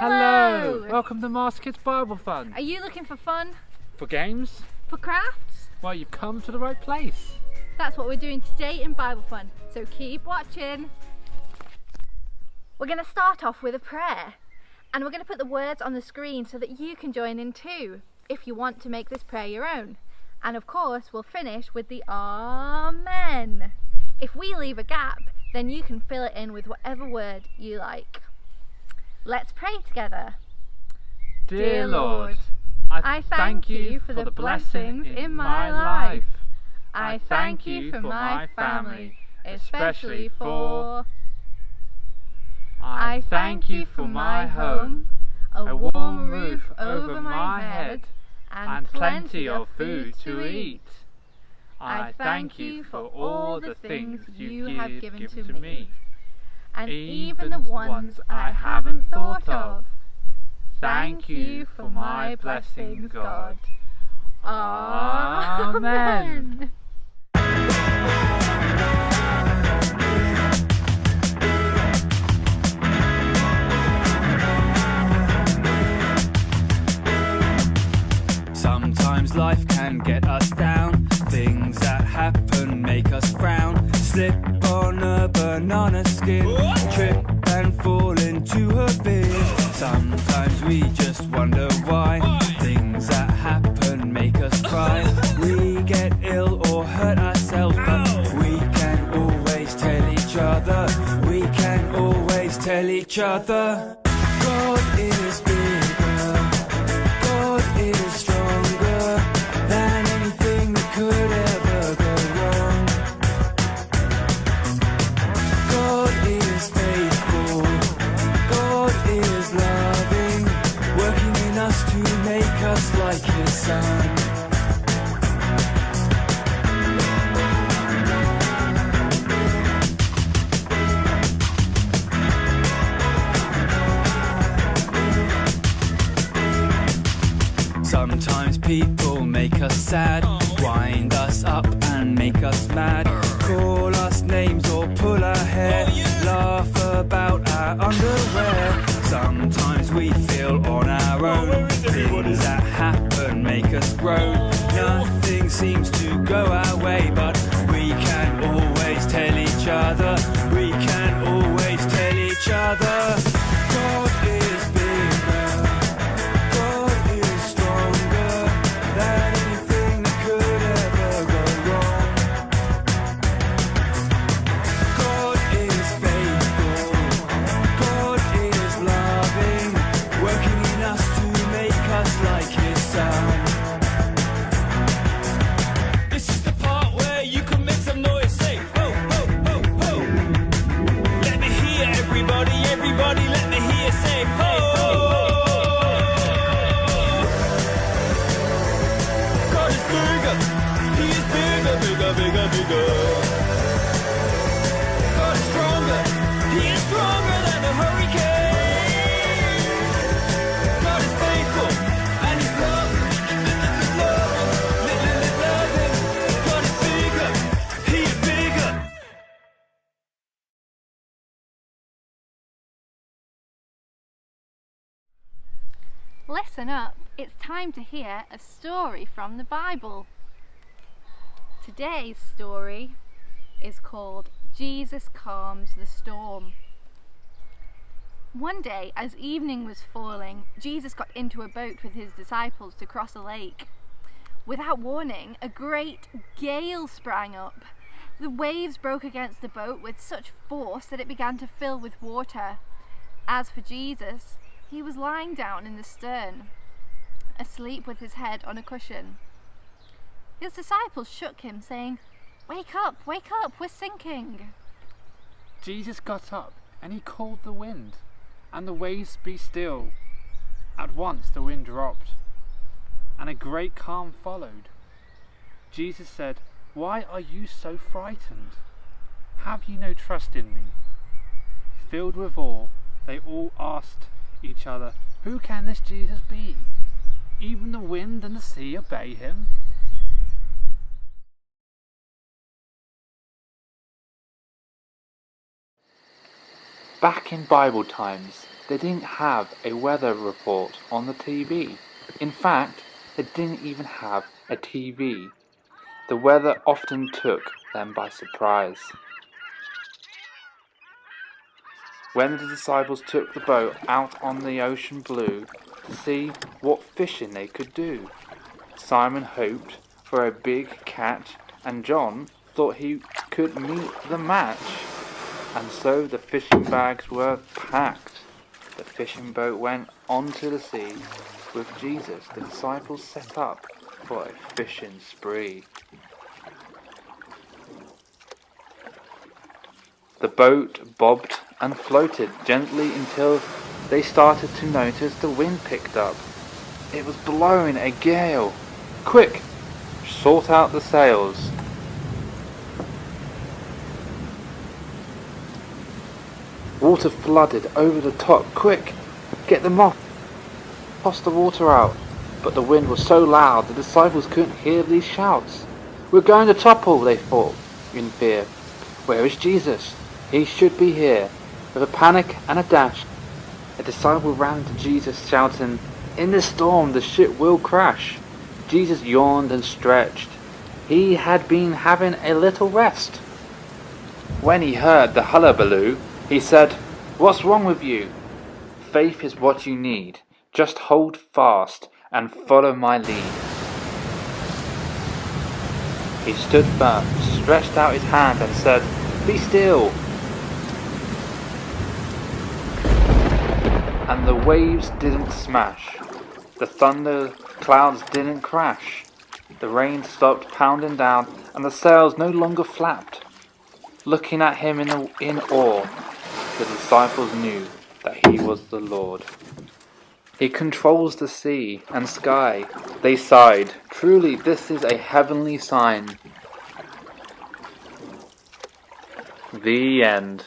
Hello! Welcome to Mast Kids Bible Fun. Are you looking for fun? For games? For crafts? Well, you've come to the right place. That's what we're doing today in Bible Fun, so keep watching. We're going to start off with a prayer, and we're going to put the words on the screen so that you can join in too, if you want to make this prayer your own. And of course, we'll finish with the Amen. If we leave a gap, then you can fill it in with whatever word you like. Let's pray together. Dear Lord, I thank you for the blessings in my life. I thank you for my family, especially for... I thank you for my home, a warm roof over my head, and plenty of food to eat. I thank you for all the things you have given to me, and even the ones I haven't thought of. Thank you for my blessings, God. Amen. Sometimes life can get us down. Things that happen make us frown. Slip on a banana skin, trip and fall into a bin. Sometimes we just wonder why. Things that happen make us cry. We get ill or hurt ourselves, but we can always tell each other. We can always tell each other. God is bigger. God is stronger than anything that could ever go wrong. God is faithful. God is loving, working in us to make us like His Son. Sometimes people make us sad, wind us up and make us mad, call us names or pull our hair, laugh about our underwear. Sometimes we feel on our own. Things that happen make us grow. Nothing seems to go our way, but we can always tell each other. We can always tell each other. God is bigger. God is stronger than anything that could ever go wrong. God is faithful. God is loving, working in us to make us like His Son. This is the part where you can make some noise. Say ho, ho, ho, ho. Let me hear everybody, everybody let me hear. Say ho. God is bigger. He is bigger, bigger, bigger, bigger. God is stronger. He is stronger than a hurricane. God is faithful and He's loving, loving. God is bigger. He is bigger. Listen up, it's time to hear a story from the Bible. Today's story is called Jesus Calms the Storm. One day, as evening was falling, Jesus got into a boat with His disciples to cross a lake. Without warning, a great gale sprang up. The waves broke against the boat with such force that it began to fill with water. As for Jesus, He was lying down in the stern, asleep with His head on a cushion. His disciples shook Him, saying, wake up, we're sinking." Jesus got up and He called the wind, and the waves be still. At once the wind dropped, and a great calm followed. Jesus said, "Why are you so frightened? Have you no trust in me?" Filled with awe, they all asked each other, "Who can this Jesus be? Even the wind and the sea obey Him." Back in Bible times, they didn't have a weather report on the TV. In fact, they didn't even have a TV. The weather often took them by surprise. When the disciples took the boat out on the ocean blue to see what fishing they could do, Simon hoped for a big catch and John thought he could meet the match. And so the fishing bags were packed. The fishing boat went onto the sea with Jesus. The disciples set up for a fishing spree. The boat bobbed and floated gently until they started to notice the wind picked up. It was blowing a gale. Quick, sort out the sails. Water flooded over the top. Quick, get them off. Toss the water out. But the wind was so loud the disciples couldn't hear these shouts. We're going to topple, they thought in fear. Where is Jesus? He should be here. With a panic and a dash, a disciple ran to Jesus shouting, in this storm the ship will crash. Jesus yawned and stretched. He had been having a little rest. When he heard the hullabaloo, he said, what's wrong with you? Faith is what you need. Just hold fast and follow my lead. He stood firm, stretched out his hand and said, be still. And the waves didn't smash. The thunder clouds didn't crash. The rain stopped pounding down and the sails no longer flapped. Looking at him in awe, the disciples knew that he was the Lord. He controls the sea and sky. They sighed. Truly, this is a heavenly sign. The end.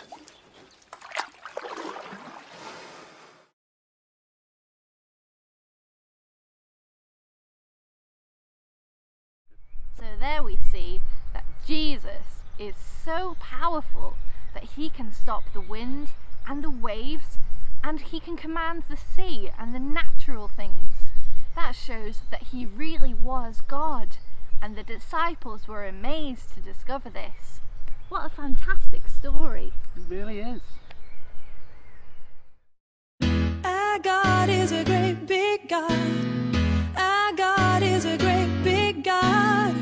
So there we see that Jesus is so powerful that he can stop the wind and the waves, and he can command the sea and the natural things. That shows that he really was God, and the disciples were amazed to discover this. What a fantastic story. It really is. Our God is a great big God. Our God is a great big God.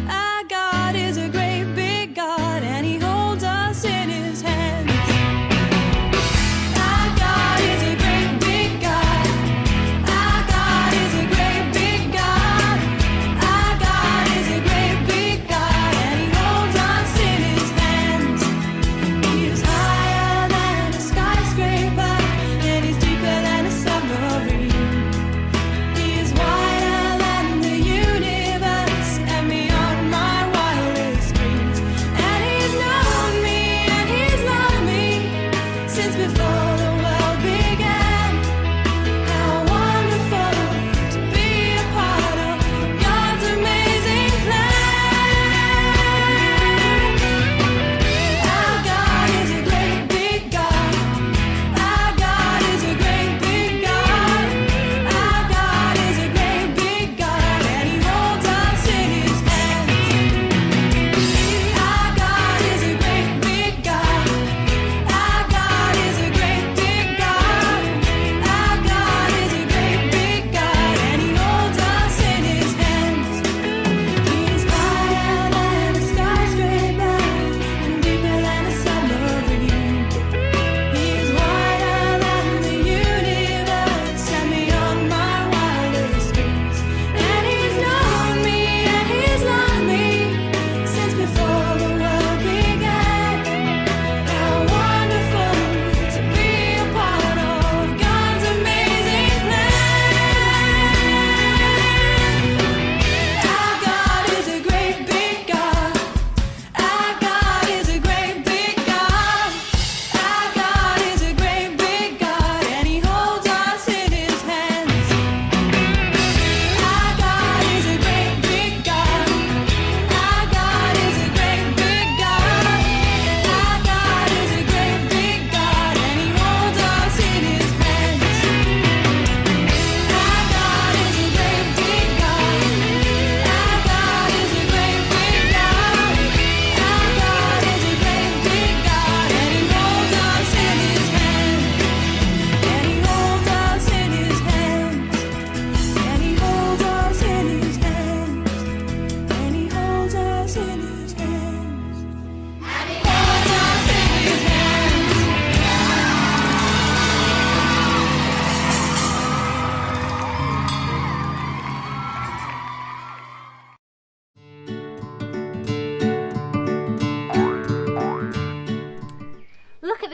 Our God is a great big God, and he holds us in his hands. Our God is a great big God. Our God is a great big God. Our God is a great big God, and he holds us in his hands. He is higher than a skyscraper, and he's deeper than a submarine. He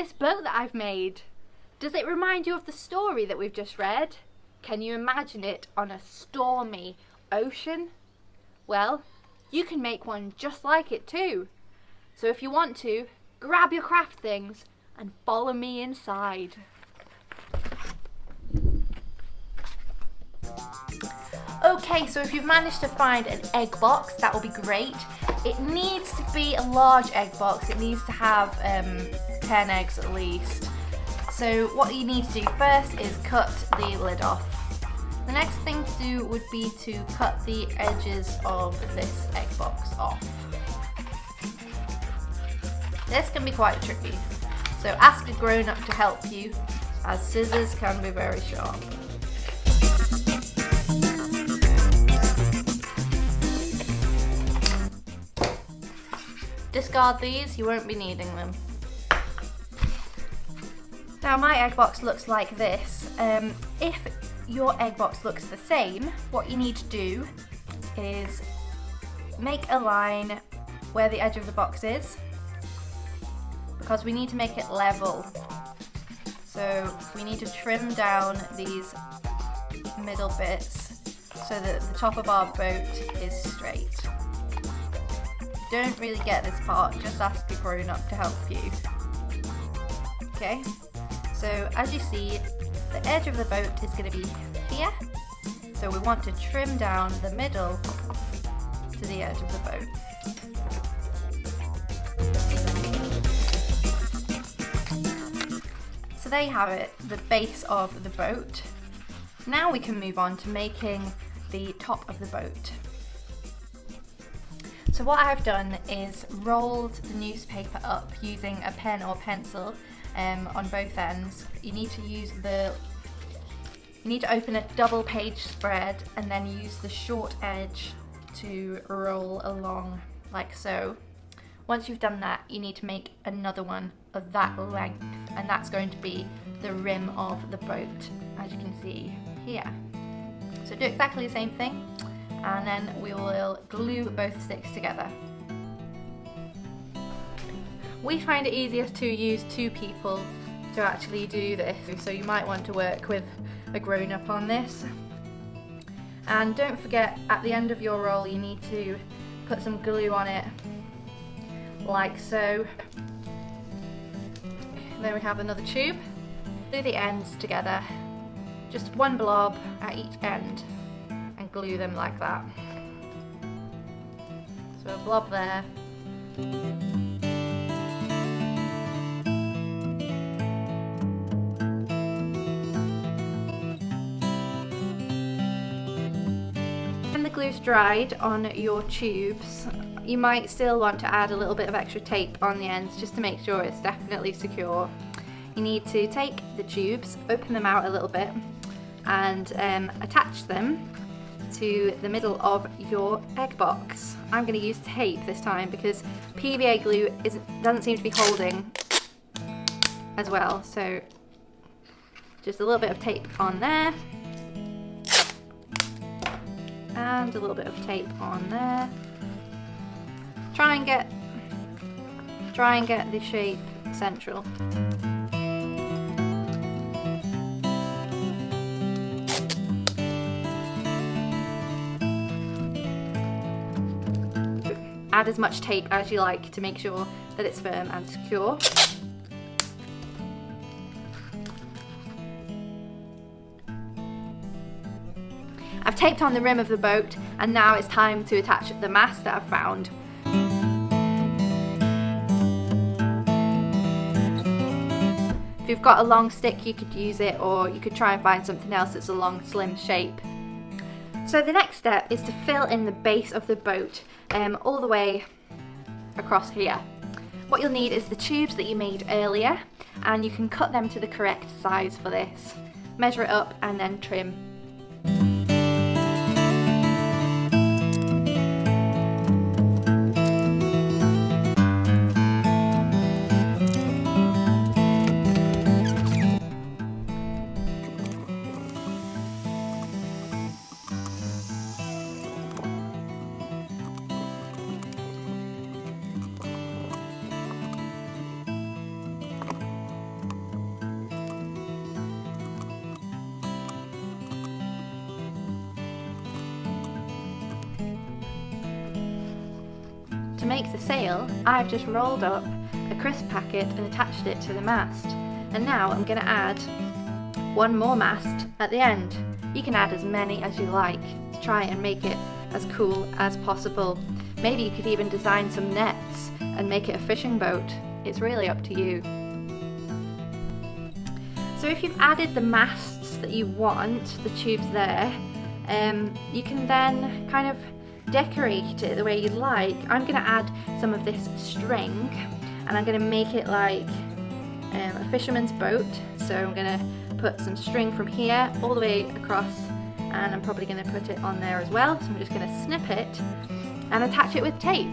this boat that I've made. Does it remind you of the story that we've just read? Can you imagine it on a stormy ocean? Well, you can make one just like it too. So if you want to, grab your craft things and follow me inside. Okay, so if you've managed to find an egg box, that will be great. It needs to be a large egg box. It needs to have 10 eggs at least. So what you need to do first is cut the lid off. The next thing to do would be to cut the edges of this egg box off. This can be quite tricky, so ask a grown-up to help you, as scissors can be very sharp. Discard these, you won't be needing them. Now my egg box looks like this. If your egg box looks the same, what you need to do is make a line where the edge of the box is, because we need to make it level. So we need to trim down these middle bits so that the top of our boat is straight. Don't really get this part, just ask a grown-up to help you. Okay, so as you see, the edge of the boat is going to be here, so we want to trim down the middle to the edge of the boat. So there you have it, the base of the boat. Now we can move on to making the top of the boat. So what I've done is rolled the newspaper up using a pen or pencil on both ends. You need to open a double page spread and then use the short edge to roll along like so. Once you've done that, you need to make another one of that length, and that's going to be the rim of the boat, as you can see here. So do exactly the same thing, and then we will glue both sticks together. We find it easiest to use two people to actually do this, so you might want to work with a grown-up on this. And don't forget, at the end of your roll you need to put some glue on it, like so. Then we have another tube. Glue the ends together, just one blob at each end, and glue them like that. So a blob there. When the glue's dried on your tubes, you might still want to add a little bit of extra tape on the ends just to make sure it's definitely secure. You need to take the tubes, open them out a little bit, and attach them to the middle of your egg box. I'm going to use tape this time because PVA glue doesn't seem to be holding as well, so just a little bit of tape on there, and a little bit of tape on there. Try and get the shape central. Add as much tape as you like to make sure that it's firm and secure. I've taped on the rim of the boat, and now it's time to attach the mast that I've found. If you've got a long stick, you could use it, or you could try and find something else that's a long, slim shape. So the next step is to fill in the base of the boat all the way across here. What you'll need is the tubes that you made earlier, and you can cut them to the correct size for this. Measure it up and then trim. make the sail, I've just rolled up a crisp packet and attached it to the mast. And now I'm going to add one more mast at the end. You can add as many as you like to try and make it as cool as possible. Maybe you could even design some nets and make it a fishing boat. It's really up to you. So if you've added the masts that you want, the tubes there, you can then kind of decorate it the way you'd like. I'm going to add some of this string and I'm going to make it like a fisherman's boat. So I'm going to put some string from here all the way across, and I'm probably going to put it on there as well. So I'm just going to snip it and attach it with tape.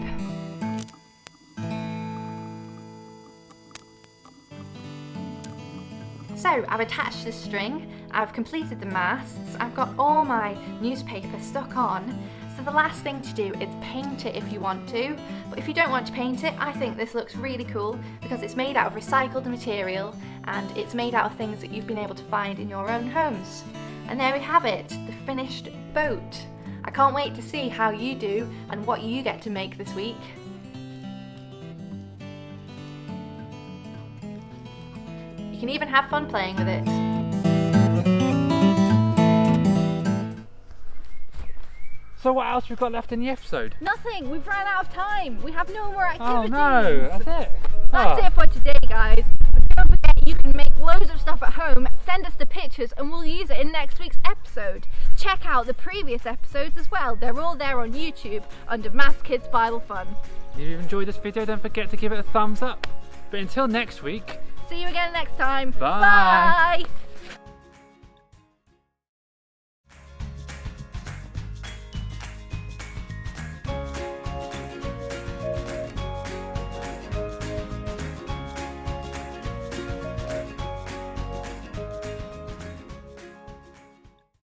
So I've attached the string, I've completed the masts, I've got all my newspaper stuck on. So the last thing to do is paint it if you want to, but if you don't want to paint it, I think this looks really cool because it's made out of recycled material and it's made out of things that you've been able to find in your own homes. And there we have it, the finished boat. I can't wait to see how you do and what you get to make this week. You can even have fun playing with it. So what else we've got left in the episode? Nothing, we've run out of time. We have no more Oh activities. no, that's it. That's Oh. it for today, guys. But don't forget, you can make loads of stuff at home, send us the pictures and we'll use it in next week's episode. Check out the previous episodes as well. They're all there on YouTube under Mast Kids Bible Fun. If you enjoyed this video, don't forget to give it a thumbs up. But until next week, See you again next time. Bye. Bye.